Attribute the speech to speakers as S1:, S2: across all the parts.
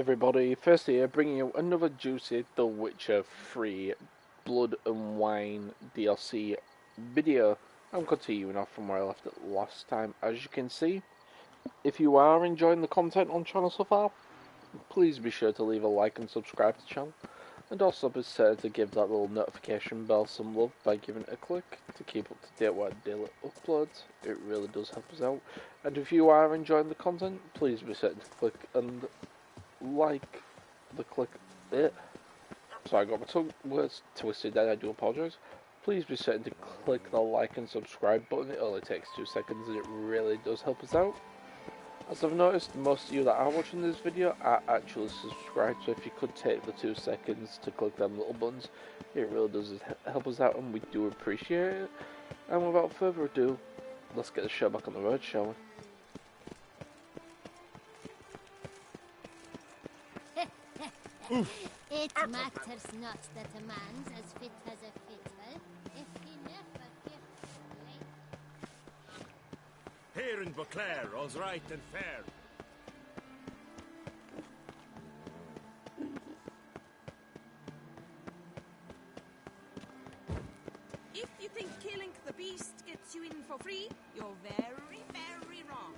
S1: everybody, first here bringing you another juicy The Witcher 3 Blood and Wine DLC video. I'm continuing off from where I left it last time. As you can see, if you are enjoying the content on the channel so far, please be sure to leave a like and subscribe to the channel. And also be sure to give that little notification bell some love by giving it a click to keep up to date with daily uploads. It really does help us out. And if you are enjoying the content, please be sure to click and like the click it. So I got my tongue words twisted there, I do apologise. Please be certain to click the like and subscribe button. It only takes 2 seconds and it really does help us out. As I've noticed, most of you that are watching this video are actually subscribed, so if you could take the 2 seconds to click them little buttons, it really does help us out and we do appreciate it. And without further ado, let's get the show back on the road, shall we?
S2: It matters not that a man's as fit as a fiddle, if he never gives way.
S3: Here in Beauclair, all's right and fair.
S4: If you think killing the beast gets you in for free, you're very, very wrong.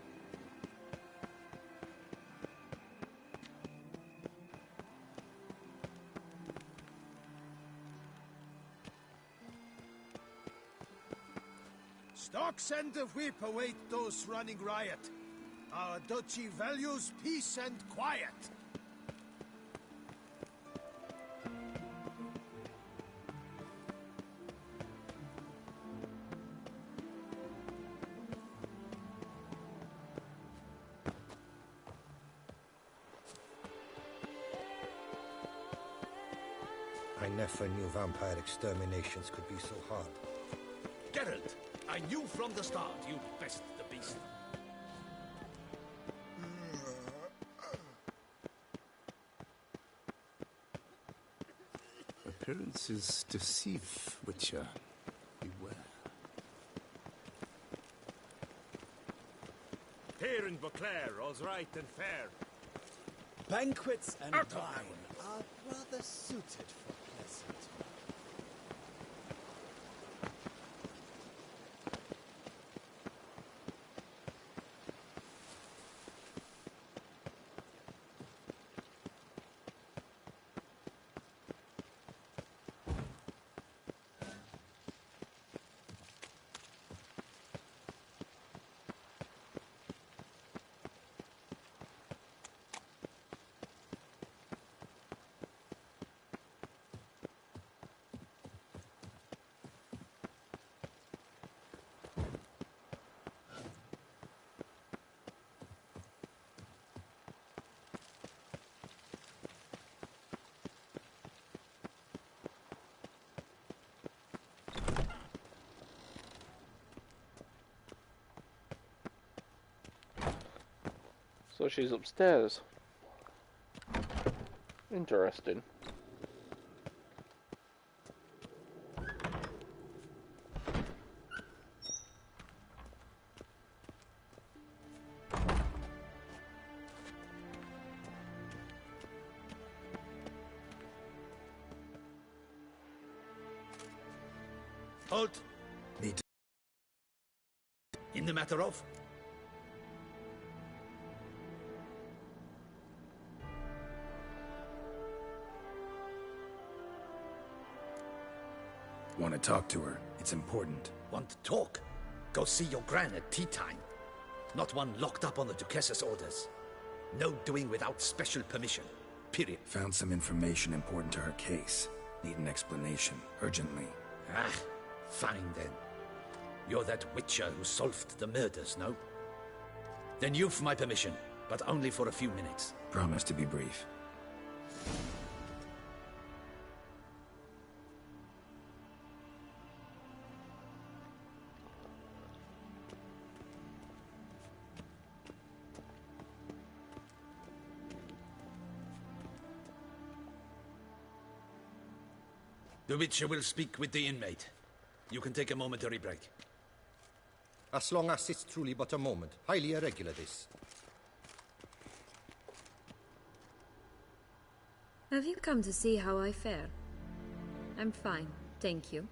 S5: Stocks and the whip await those running riot. Our duchy values peace and quiet.
S6: I never knew vampire exterminations could be so hard.
S3: Geralt, I knew from the start you'd best the beast.
S7: Appearances deceive, Witcher. Beware.
S3: Here in Beauclair, all's right and fair.
S8: Banquets and wine are rather suited for pleasant.
S1: So she's upstairs. Interesting.
S3: Halt! In the matter of?
S7: Want to talk to her. It's important.
S3: Want to talk? Go see your gran at tea time. Not one locked up on the Duchess's orders. No doing without special permission. Period.
S7: Found some information important to her case. Need an explanation. Urgently.
S3: Ah, fine then. You're that Witcher who solved the murders, no? Then you've my permission, but only for a few minutes.
S7: Promise to be brief.
S3: The Witcher will speak with the inmate. You can take a momentary break.
S6: As long as it's truly but a moment. Highly irregular, this.
S9: Have you come to see how I fare? I'm fine, thank you.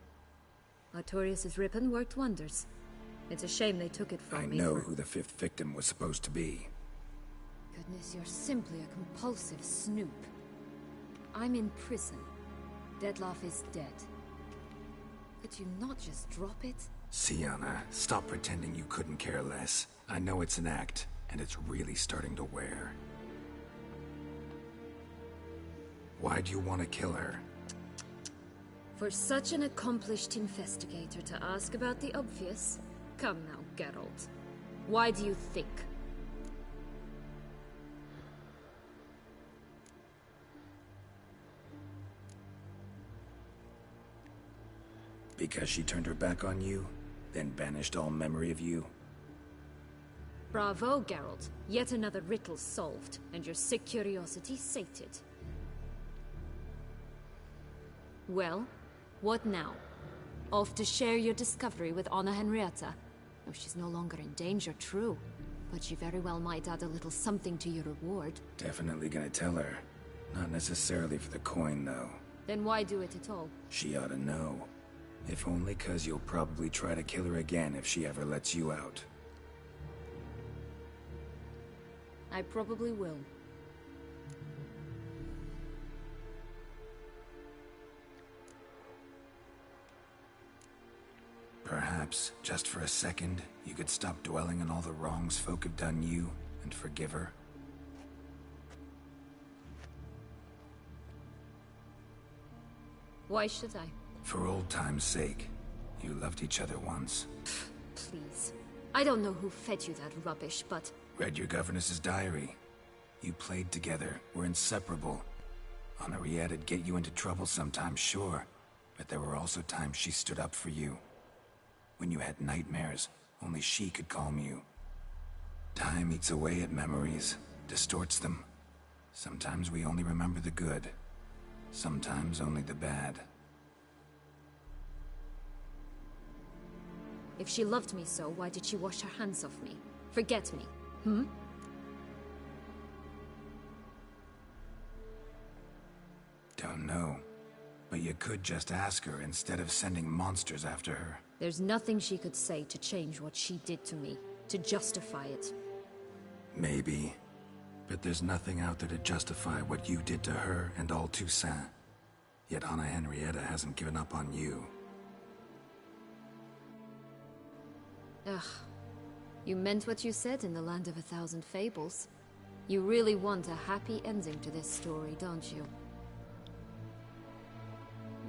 S9: Artorius' ribbon worked wonders. It's a shame they took it from me.
S7: I know who the fifth victim was supposed to be.
S9: Goodness, you're simply a compulsive snoop. I'm in prison. Dettlaff is dead. Could you not just drop it?
S7: Sienna, stop pretending you couldn't care less. I know it's an act, and it's really starting to wear. Why do you want to kill her?
S9: For such an accomplished investigator to ask about the obvious? Come now, Geralt. Why do you think?
S7: Because she turned her back on you, then banished all memory of you?
S9: Bravo, Geralt. Yet another riddle solved, and your sick curiosity sated. Well, what now? Off to share your discovery with Anna Henrietta? Oh, she's no longer in danger, true. But she very well might add a little something to your reward.
S7: Definitely gonna tell her. Not necessarily for the coin, though.
S9: Then why do it at all?
S7: She ought to know. If only 'cause you'll probably try to kill her again if she ever lets you out.
S9: I probably will.
S7: Perhaps, just for a second, you could stop dwelling on all the wrongs folk have done you, and forgive her.
S9: Why should I?
S7: For old time's sake. You loved each other once.
S9: Please. I don't know who fed you that rubbish, but...
S7: Read your governess's diary. You played together, were inseparable. Henriette'd get you into trouble sometimes, sure. But there were also times she stood up for you. When you had nightmares, only she could calm you. Time eats away at memories, distorts them. Sometimes we only remember the good. Sometimes only the bad.
S9: If she loved me so, why did she wash her hands off me? Forget me, hmm?
S7: Don't know. But you could just ask her instead of sending monsters after her.
S9: There's nothing she could say to change what she did to me, to justify it.
S7: Maybe. But there's nothing out there to justify what you did to her and all Toussaint. Yet Anna Henrietta hasn't given up on you.
S9: Ugh. You meant what you said in the Land of a Thousand Fables. You really want a happy ending to this story, don't you?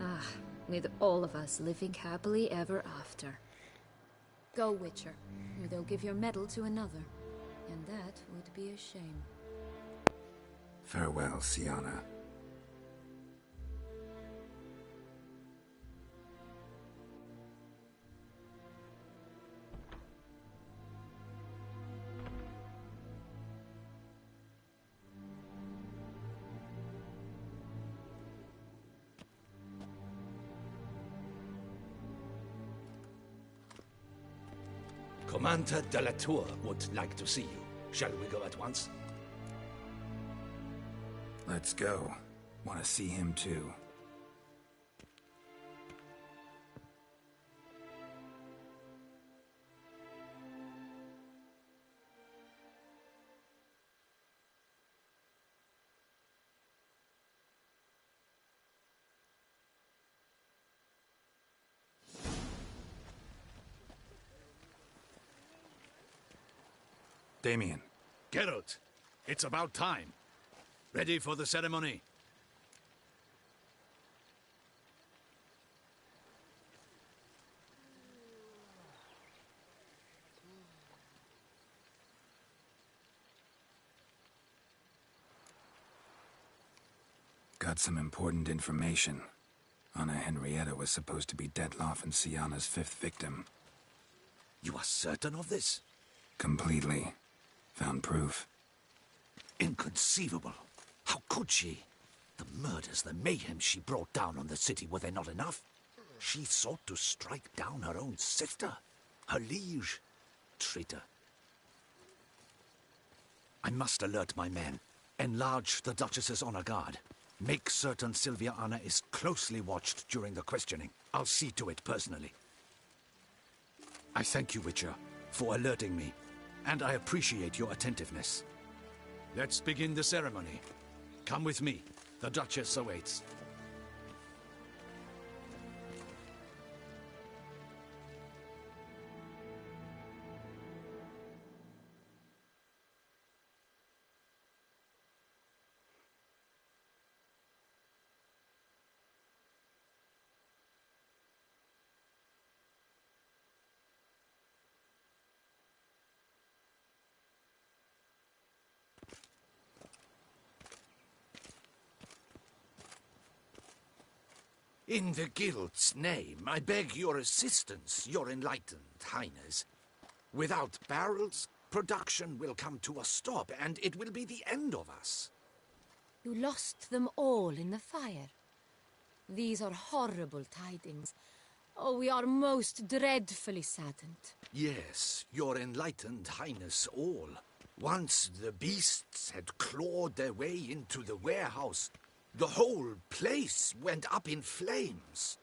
S9: Ah, with all of us living happily ever after. Go, Witcher, or they'll give your medal to another. And that would be a shame.
S7: Farewell, Sienna.
S3: Commander de la Tour would like to see you. Shall we go at once?
S7: Let's go. Want to see him too. Damien.
S3: Geralt, it's about time. Ready for the ceremony?
S7: Got some important information. Anna Henrietta was supposed to be Dettlaff and Sienna's fifth victim.
S3: You are certain of this?
S7: Completely. Found proof.
S3: Inconceivable. How could she? The murders, the mayhem she brought down on the city, were they not enough? She sought to strike down her own sister, her liege. Traitor. I must alert my men. Enlarge the Duchess's honor guard. Make certain Sylviana is closely watched during the questioning. I'll see to it personally. I thank you, Witcher, for alerting me, and I appreciate your attentiveness. Let's begin the ceremony. Come with me. The Duchess awaits. In the Guild's name, I beg your assistance, your enlightened highness. Without barrels, production will come to a stop, and it will be the end of us.
S9: You lost them all in the fire. These are horrible tidings. Oh, we are most dreadfully saddened.
S3: Yes, your enlightened highness all. Once the beasts had clawed their way into the warehouse, the whole place went up in flames.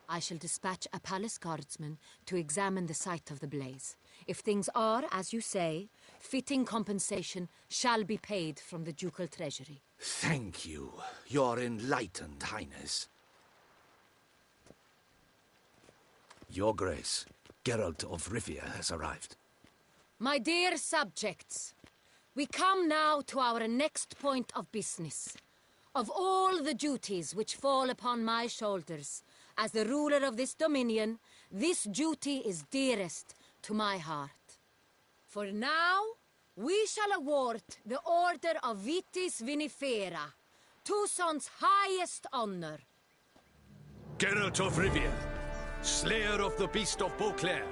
S9: I shall dispatch a palace guardsman to examine the site of the blaze. If things are, as you say, fitting compensation shall be paid from the ducal treasury.
S3: Thank you, your enlightened highness. Your Grace, Geralt of Rivia has arrived.
S9: My dear subjects, we come now to our next point of business. Of all the duties which fall upon my shoulders, as the ruler of this dominion, this duty is dearest to my heart. For now, we shall award the Order of Vitis Vinifera, Tucson's highest honor.
S3: Geralt of Rivia, Slayer of the Beast of Beauclair,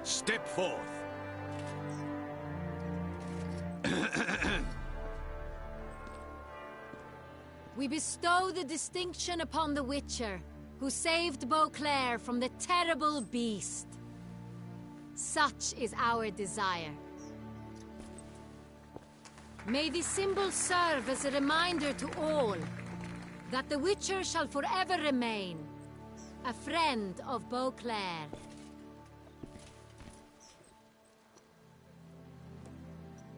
S3: step forth.
S9: We bestow the distinction upon the Witcher, who saved Beauclair from the terrible beast. Such is our desire. May this symbol serve as a reminder to all that the Witcher shall forever remain a friend of Beauclair.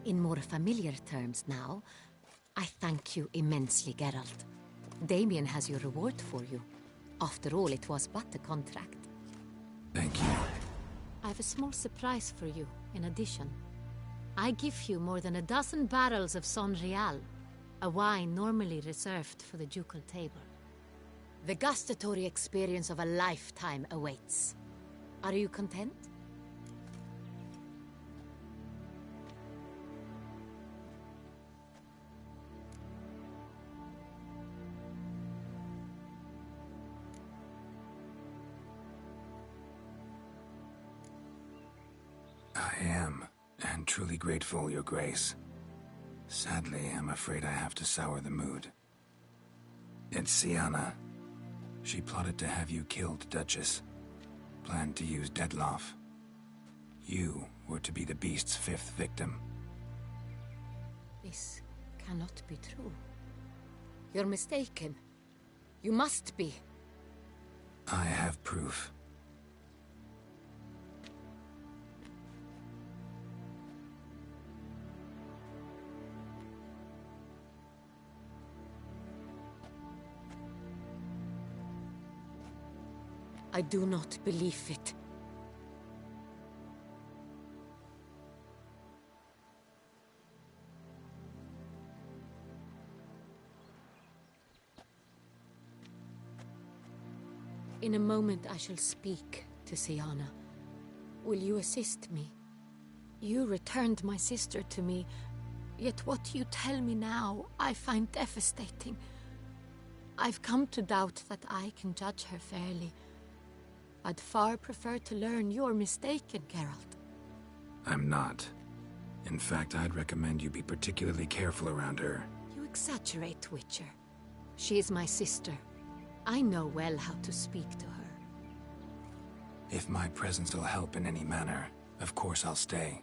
S9: In more familiar terms now, I thank you immensely, Geralt. Damien has your reward for you. After all, it was but a contract.
S7: Thank you.
S9: I have a small surprise for you, in addition. I give you more than a dozen barrels of Son Real, a wine normally reserved for the ducal table. The gustatory experience of a lifetime awaits. Are you content?
S7: I am, and truly grateful, Your Grace. Sadly, I'm afraid I have to sour the mood. It's Sienna. She plotted to have you killed, Duchess. Planned to use Dettlaff. You were to be the beast's fifth victim.
S9: This cannot be true. You're mistaken. You must be.
S7: I have proof.
S9: I do not believe it. In a moment I shall speak to Sienna. Will you assist me? You returned my sister to me, yet what you tell me now I find devastating. I've come to doubt that I can judge her fairly. I'd far prefer to learn you're mistaken, Geralt.
S7: I'm not. In fact, I'd recommend you be particularly careful around her.
S9: You exaggerate, Witcher. She is my sister. I know well how to speak to her.
S7: If my presence will help in any manner, of course I'll stay.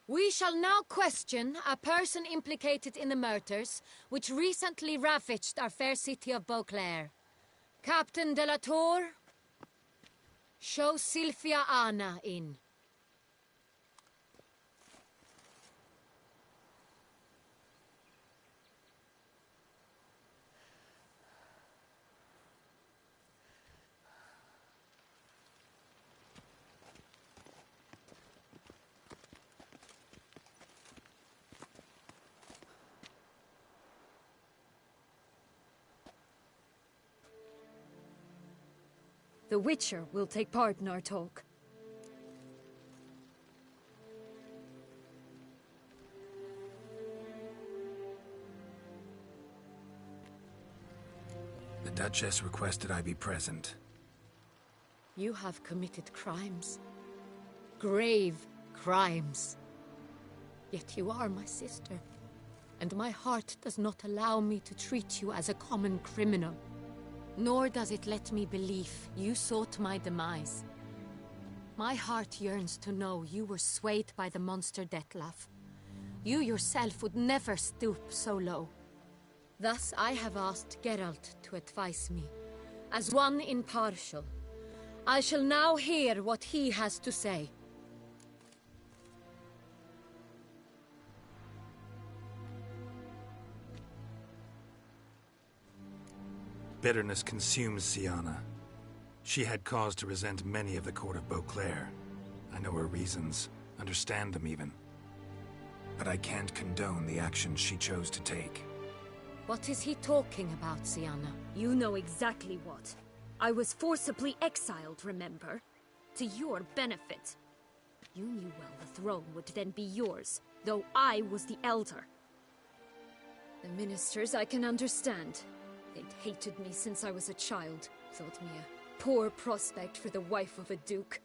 S9: We shall now question a person implicated in the murders which recently ravaged our fair city of Beauclair. Captain de la Tour, show Sylvia Anna in. The Witcher will take part in our talk.
S7: The Duchess requested I be present.
S9: You have committed crimes. Grave crimes. Yet you are my sister, and my heart does not allow me to treat you as a common criminal. Nor does it let me believe you sought my demise. My heart yearns to know you were swayed by the monster Dettlaff. You yourself would never stoop so low. Thus I have asked Geralt to advise me, as one impartial. I shall now hear what he has to say.
S7: Bitterness consumes Sienna. She had cause to resent many of the court of Beauclair. I know her reasons, understand them even. But I can't condone the actions she chose to take.
S9: What is he talking about, Sienna?
S10: You know exactly what. I was forcibly exiled, remember? To your benefit. You knew well the throne would then be yours, though I was the elder.
S9: The ministers I can understand. They'd hated me since I was a child. Thought me a poor prospect for the wife of a duke.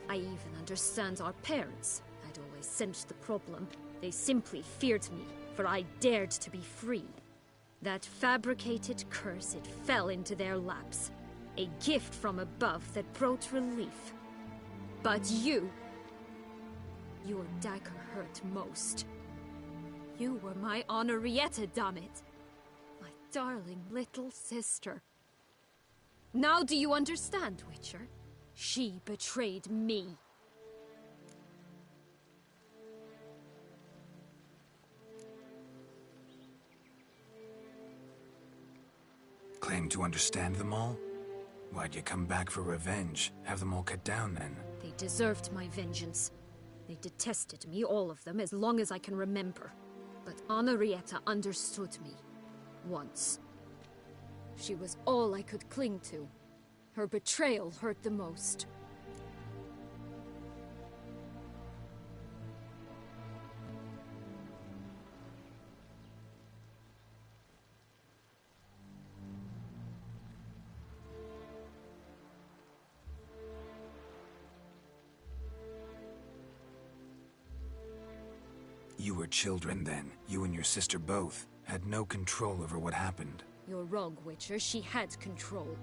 S10: I even understand our parents. I'd always sensed the problem. They simply feared me, for I dared to be free. That fabricated curse, it fell into their laps. A gift from above that brought relief. But you... your dagger hurt most. You were my Henrietta, dammit. My darling little sister. Now do you understand, Witcher? She betrayed me.
S7: Claim to understand them all? Why'd you come back for revenge? Have them all cut down then?
S10: They deserved my vengeance. They detested me, all of them, as long as I can remember. But Henrietta understood me. Once. She was all I could cling to. Her betrayal hurt the most.
S7: You were children then. You and your sister both had no control over what happened.
S10: You're wrong, Witcher. She had control.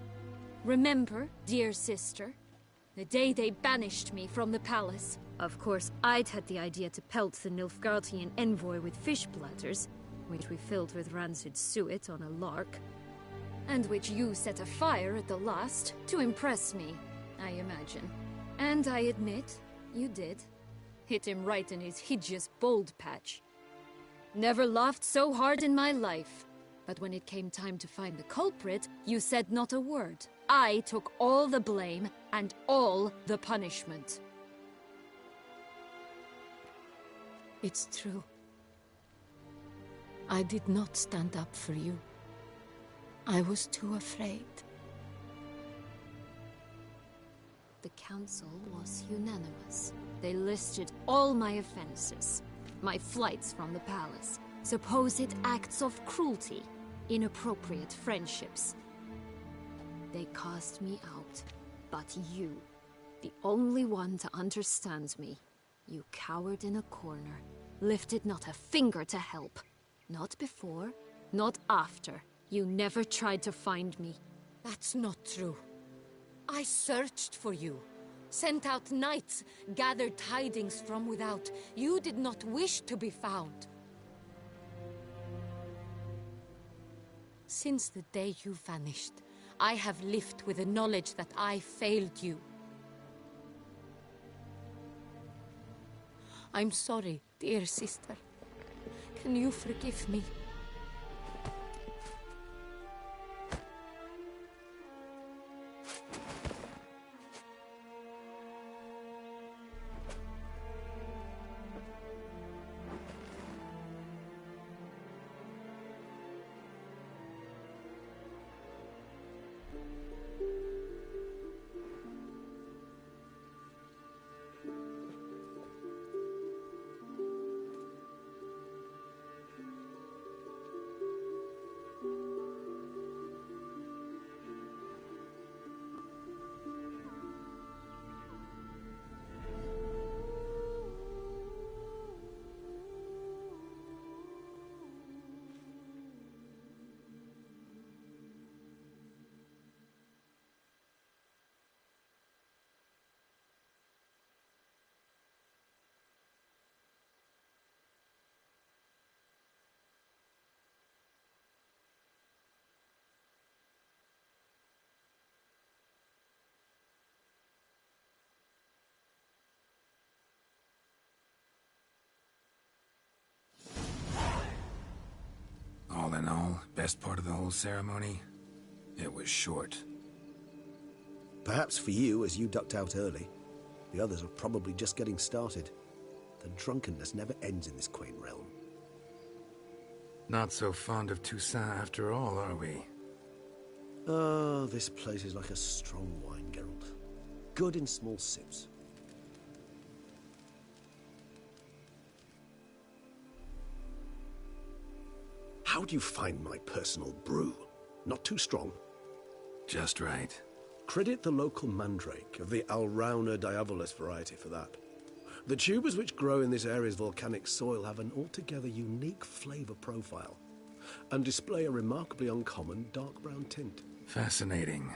S10: Remember, dear sister? The day they banished me from the palace. Of course, I'd had the idea to pelt the Nilfgaardian envoy with fish bladders, which we filled with rancid suet on a lark. And which you set afire at the last, to impress me, I imagine. And I admit, you did. Hit him right in his hideous bald patch. Never laughed so hard in my life. But when it came time to find the culprit, you said not a word. I took all the blame and all the punishment.
S9: It's true. I did not stand up for you. I was too afraid.
S10: The council was unanimous. They listed all my offenses. My flights from the palace, supposed acts of cruelty, inappropriate friendships. They cast me out. But you, the only one to understand me, you cowered in a corner, lifted not a finger to help. Not before, not after. You never tried to find me.
S9: That's not true. I searched for you.
S10: sent out knights, gathered tidings from without. You did not wish to be found. Since the day you vanished, I have lived with the knowledge that I failed you. I'm sorry, dear sister. Can you forgive me?
S7: All in all, best part of the whole ceremony? It was short.
S11: Perhaps for you, as you ducked out early. The others are probably just getting started. The drunkenness never ends in this quaint realm.
S7: Not so fond of Toussaint after all, are we?
S11: Oh, this place is like a strong wine, Geralt. Good in small sips. How do you find my personal brew? Not too strong?
S7: Just right.
S11: Credit the local mandrake of the Alrauna diabolus variety for that. The tubers which grow in this area's volcanic soil have an altogether unique flavor profile and display a remarkably uncommon dark brown tint.
S7: Fascinating.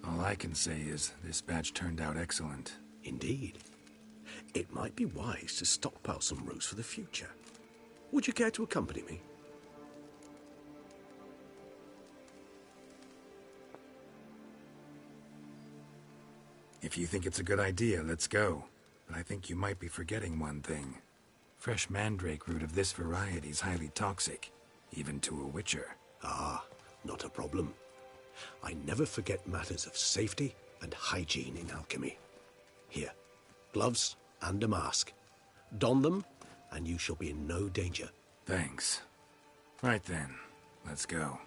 S7: All I can say is this batch turned out excellent.
S11: Indeed. It might be wise to stockpile some roots for the future. Would you care to accompany me?
S7: If you think it's a good idea, let's go. But I think you might be forgetting one thing. Fresh mandrake root of this variety is highly toxic, even to a witcher.
S11: Ah, not a problem. I never forget matters of safety and hygiene in alchemy. Here, gloves and a mask. Don them, and you shall be in no danger.
S7: Thanks. Right then, let's go.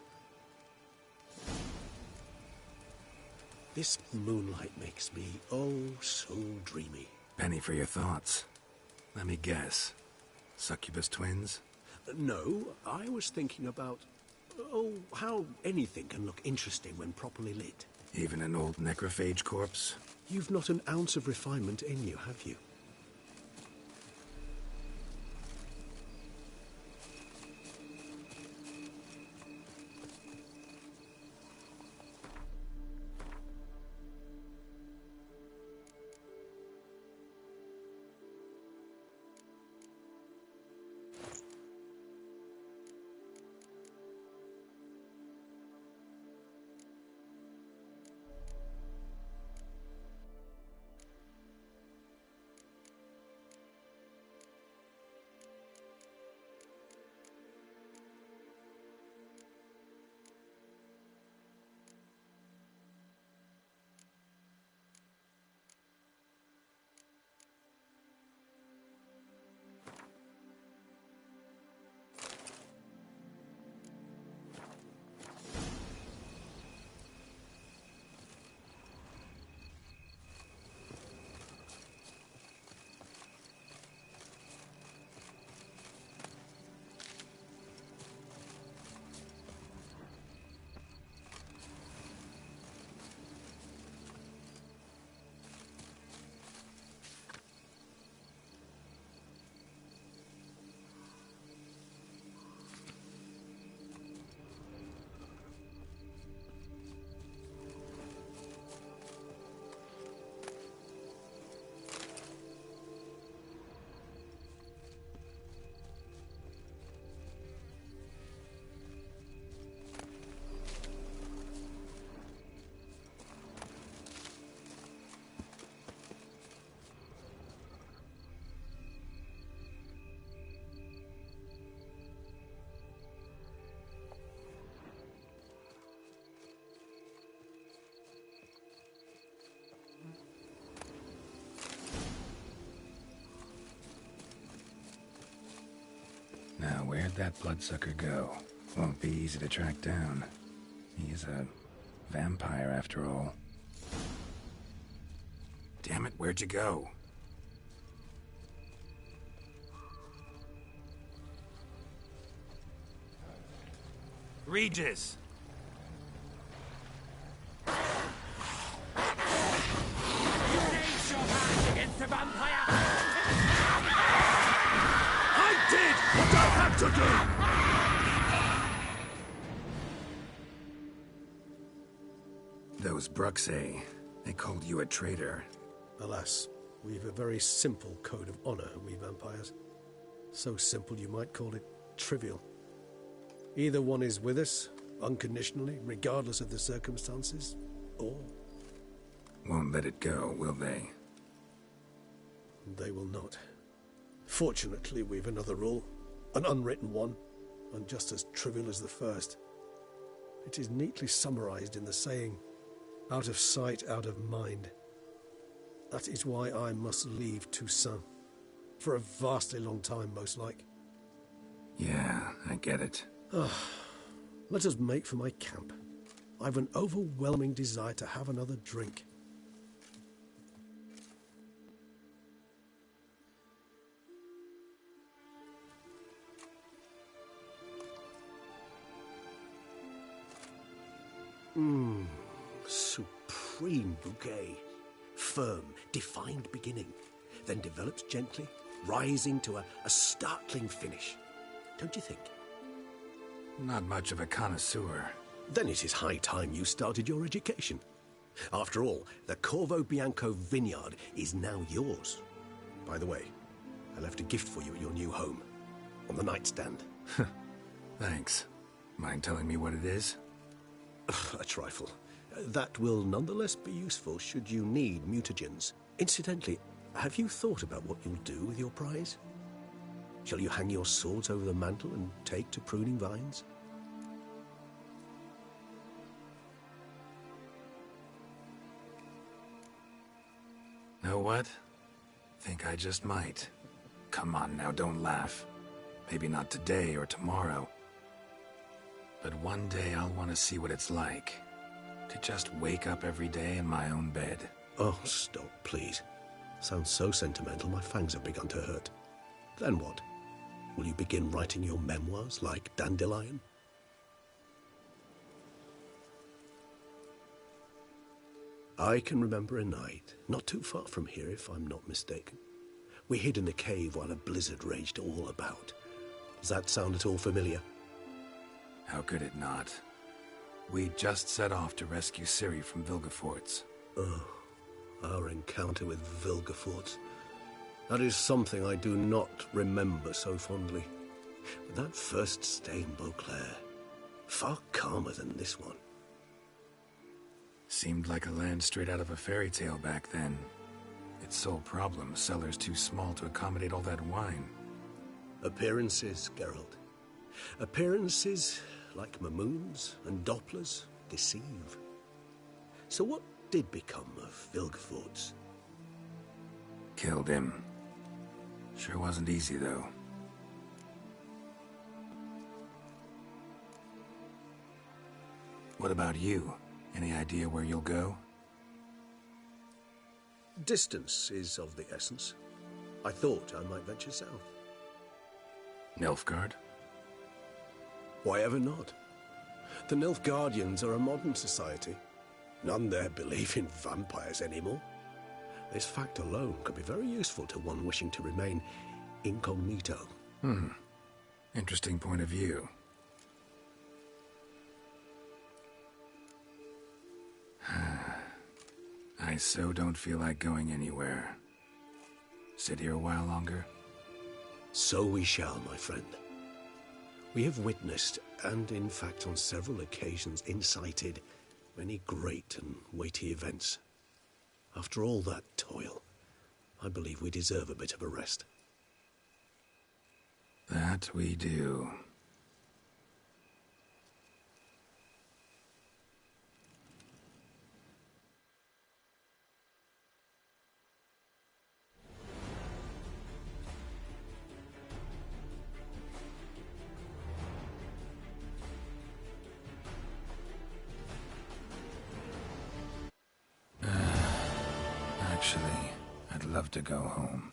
S11: This moonlight makes me, oh, so dreamy.
S7: Penny for your thoughts. Let me guess. Succubus twins?
S11: No, I was thinking about, oh, how anything can look interesting when properly lit.
S7: Even an old necrophage corpse?
S11: You've not an ounce of refinement in you, have you?
S7: Now, where'd that bloodsucker go? Won't be easy to track down. He's a vampire, after all. Damn it, where'd you go? Regis!
S3: The vampire! I did what I had to
S7: do! Those Bruxay, they called you a traitor.
S11: Alas, we've a very simple code of honor, we vampires. So simple you might call it trivial. Either one is with us, unconditionally, regardless of the circumstances, or...
S7: Won't let it go, will they?
S11: They will not. Fortunately, we've another rule, an unwritten one, and just as trivial as the first. It is neatly summarized in the saying, out of sight, out of mind. That is why I must leave Toussaint. For a vastly long time, most like.
S7: Yeah, I get it.
S11: Let us make for my camp. I've an overwhelming desire to have another drink. Supreme bouquet. Firm, defined beginning, then develops gently, rising to a startling finish. Don't you think?
S7: Not much of a connoisseur.
S11: Then it is high time you started your education. After all, the Corvo Bianco vineyard is now yours. By the way, I left a gift for you at your new home, on the nightstand.
S7: Thanks. Mind telling me what it is?
S11: A trifle. That will nonetheless be useful should you need mutagens. Incidentally, have you thought about what you'll do with your prize? Shall you hang your swords over the mantle and take to pruning vines?
S7: Know what? Think I just might. Come on now, don't laugh. Maybe not today or tomorrow. But one day I'll want to see what it's like. To just wake up every day in my own bed.
S11: Oh, stop, please. Sounds so sentimental, my fangs have begun to hurt. Then what? Will you begin writing your memoirs like Dandelion? I can remember a night, not too far from here if I'm not mistaken. We hid in a cave while a blizzard raged all about. Does that sound at all familiar?
S7: How could it not? We just set off to rescue Ciri from Vilgefortz.
S11: Oh, our encounter with Vilgefortz. That is something I do not remember so fondly. But that first stay in Beauclair, far calmer than this one.
S7: Seemed like a land straight out of a fairy tale back then. Its sole problem, cellars too small to accommodate all that wine.
S11: Appearances, Geralt. Appearances, like Mamoons and Dopplers, deceive. So what did become of Vilgefortz?
S7: Killed him. Sure wasn't easy, though. What about you? Any idea where you'll go?
S11: Distance is of the essence. I thought I might venture south.
S7: Nilfgaard?
S11: Why ever not? The Nilfgaardians are a modern society. None there believe in vampires anymore. This fact alone could be very useful to one wishing to remain incognito.
S7: Interesting point of view. I so don't feel like going anywhere. Sit here a while longer?
S11: So we shall, my friend. We have witnessed, and in fact on several occasions incited, many great and weighty events. After all that toil, I believe we deserve a bit of a rest.
S7: That we do. Eventually, I'd love to go home.